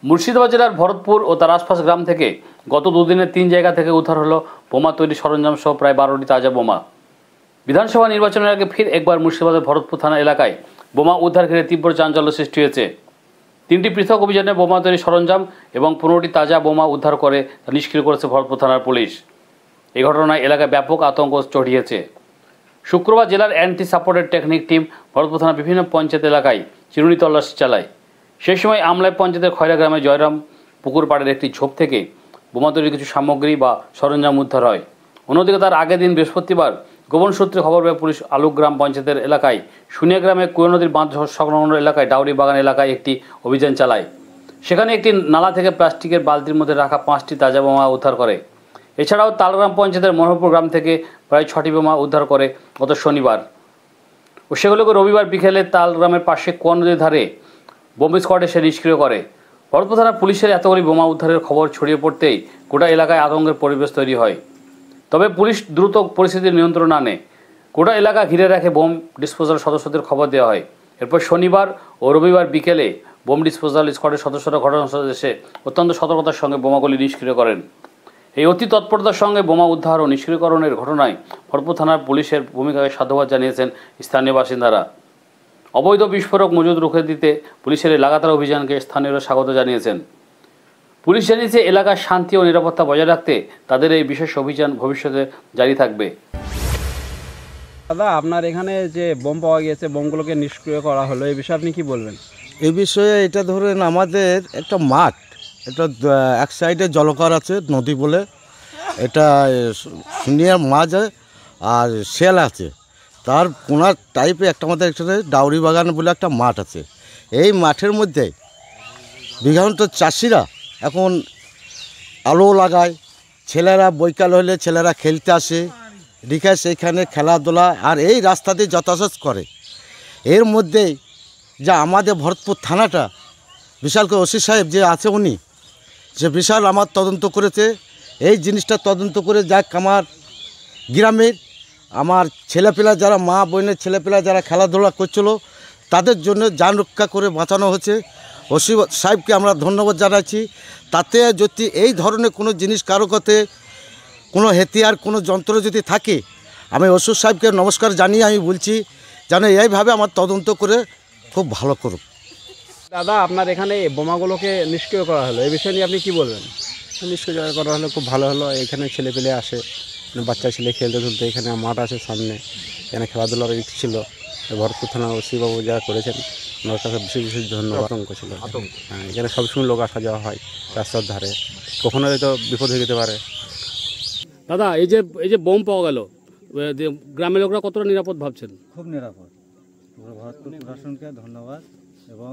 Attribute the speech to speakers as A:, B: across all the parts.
A: মুর্শিদাবাদ জেলার ভরতপুর ও তার আশপাশ গ্রাম থেকে গত দুদিনে 3 জায়গা থেকে উদ্ধার হলো বোমা তৈরি সরঞ্জাম সহ প্রায় 12টি তাজা বোমা। বিধানসভা নির্বাচনের আগে ফির একবার মুর্শিদাবাদের ভরতপুর থানা এলাকায় বোমা উদ্ধার ঘিরে তীব্র চাঞ্চল্য সৃষ্টি হয়েছে। 3টি পৃথক অভিযানে বোমা তৈরি সরঞ্জাম এবং 15টি তাজা বোমা উদ্ধার করে তা নিষ্ক্রিয় করেছে ভরতপুর থানার পুলিশ। এই ঘটনায় এলাকায় ব্যাপক আতঙ্ক ছড়িয়েছে। শুক্রবার জেলার anti supported technique team Bharatpur থানার বিভিন্ন পঞ্চায়েত এলাকায় চিরুনি তল্লাশি চালায়। সেই সময় আমলাই পঞ্চায়েতের খয়রা গ্রামে জয়রাম পুকুর পাড়ের একটি ঝোপ থেকে বোমা তৈরির কিছু সামগ্রী বা সরঞ্জাম উদ্ধার হয়। অন্যদিকে তার আগের দিন বৃহস্পতিবার গোপন সূত্রে খবর পেয়ে পুলিশ আলুগ্রাম পঞ্চায়েতের এলাকায় সুনিয়া গ্রামে কুয়া নদীর বাঁধ সংলগ্ন এলাকায় ডাউরি বাগান এলাকায় একটি অভিযান চালায়। সেখানে একটি নালা থেকে প্লাস্টিকের বালতির মধ্যে রাখা 5টি তাজা বোমা উদ্ধার করে। এছাড়াও তালগ্রাম পঞ্চায়েতের মনোহরপুর গ্রাম থেকে প্রায় 6টি বোমা উদ্ধার করে গত শনিবার ও সেগুলোকে রবিবার বিকেলে তালগ্রামের পাশে কুয়া নদীর ধারে বোম স্কোয়াড এসে নিষ্ক্রিয় করে। ভরতপুর থানার পুলিশের এতগুলি বোমা উদ্ধারের খবর ছড়িয়ে পড়তেই গোটা এলাকায় আতঙ্কের পরিবেশ তৈরি হয়। তবে পুলিশ দ্রুত পরিস্থিতির নিয়ন্ত্রণ আনে। গোটা এলাকা ঘিরে রাখে বোম ডিসপোজাল সদস্যদের খবর দেওয়া হয়। এরপর শনিবার ও রবিবার বিকেলে বোম ডিসপোজাল স্কোয়াডের সদস্যরা ঘটনাস্থলে এসে অত্যন্ত সতর্কতার সঙ্গে বোমাগুলি নিষ্ক্রিয় করেন। এই অতি তৎপরতার সঙ্গে বোমা উদ্ধার ও নিষ্ক্রিয়করণের ঘটনায় ভরতপুর থানার পুলিশের ভূমিকাকে সাধুবাদ জানিয়েছেন স্থানীয় বাসিন্দারা। অবৈধ বিস্ফোরক মজুদ রুখে দিতে পুলিশের এই লাগাতার অভিযানকে স্থানীয়রা স্বাগত জানিয়েছেন। পুলিশ জানিয়েছে এলাকার শান্তি ও নিরাপত্তা বজায় রাখতে তাদের এই বিশেষ অভিযান ভবিষ্যতে জারি থাকবে।
B: দাদা, আপনার এখানে যে বোম পাওয়া গিয়েছে, বোমগুলোকে নিষ্ক্রিয় করা হলো, এই বিষয়ে আপনি কি বলবেন?
C: এই বিষয়ে এটা ধরেন আমাদের একটা মাঠ, এটা এক সাইডে জলকর আছে নদী বলে, এটা সুনিয়ার মাঝ আর শেল আছে, তার কোনার টাইপে একটা আমাদের এখানে ডাউরি বাগান বলে একটা মাঠ আছে। এই মাঠের মধ্যে বিঘান্ত চাষিরা এখন আলো লাগায়, ছেলেরা বৈকাল হলে ছেলেরা খেলতে আসে, রিখা সেইখানে খেলাধুলা আর এই রাস্তা দিয়ে যাতায়াত করে। এর মধ্যেই যা আমাদের ভরতপুর থানাটা বিশাল করে ওসি সাহেব যে আছে উনি যে বিশাল আমার তদন্ত করেছে। এই জিনিসটা তদন্ত করে যাক আমার গ্রামের আমার ছেলেপেলা যারা মা বোনের ছেলেপেলা যারা খেলাধুলা করছিল তাদের জন্য যান রক্ষা করে বাঁচানো হয়েছে। ওসি সাহেবকে আমরা ধন্যবাদ জানাচ্ছি। তাতে যদি এই ধরনের কোনো জিনিস কারো কাছে কোনো হেতিয়ার কোনো যন্ত্র যদি থাকে, আমি ওসি সাহেবকে নমস্কার জানিয়ে আমি বলছি যেন এইভাবে আমার তদন্ত করে খুব ভালো করুক।
B: দাদা, আপনার এখানে বোমাগুলোকে নিষ্ক্রিয় করা হলো, এই বিষয় নিয়ে আপনি কি বলবেন?
D: নিষ্ক্রিয় করা হলো খুব ভালো হলো। এখানে ছেলেপেলে আসে, বাচ্চা ছেলে খেলতে তুলতে, এখানে মাঠ আছে সামনে, এখানে খেলাধুলার ইচ্ছে ছিল। ভরতপুর থানা ওসিবাবু যারা করেছেন ওনার কাছে বিশেষ বিশেষ ধন্যবাদ। আতঙ্ক ছিল, হ্যাঁ, এখানে সবসময় লোক আসা যাওয়া হয় রাস্তার ধারে, কখনো হয়তো বিপদ হয়ে যেতে পারে।
A: দাদা, এই যে বোম পাওয়া গেল, গ্রামের লোকরা কতটা নিরাপদ ভাবছেন?
E: খুব নিরাপদ। ভরতপুর প্রশাসনকে ধন্যবাদ, এবং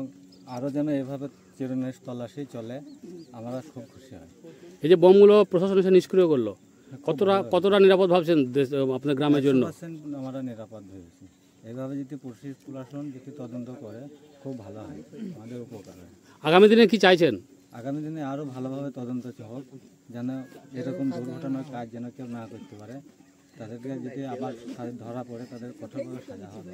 E: আরও যেন এভাবে চিরুনি তল্লাশি চলে, আমরা খুব খুশি হয়।
A: এই যে বোমগুলো প্রশাসন এসে নিষ্ক্রিয় করলো, কতটা নিরাপদ ভাবছেন আপনার গ্রামের জন্য?
E: আমরা নিরাপদ ভেবেছি। এইভাবে যদি প্রশাসন যদি তদন্ত করে খুব ভালো হয়, আমাদের উপকার হয়।
A: আগামী দিনে কি চাইছেন?
E: আগামী দিনে আরও ভালোভাবে তদন্ত হোক, যেন এরকম দুর্ঘটনার কাজ যেন কেউ না করতে পারে। তাদেরকে যদি আবার ধরা পড়ে তাদের কঠোরভাবে সাজা হবে।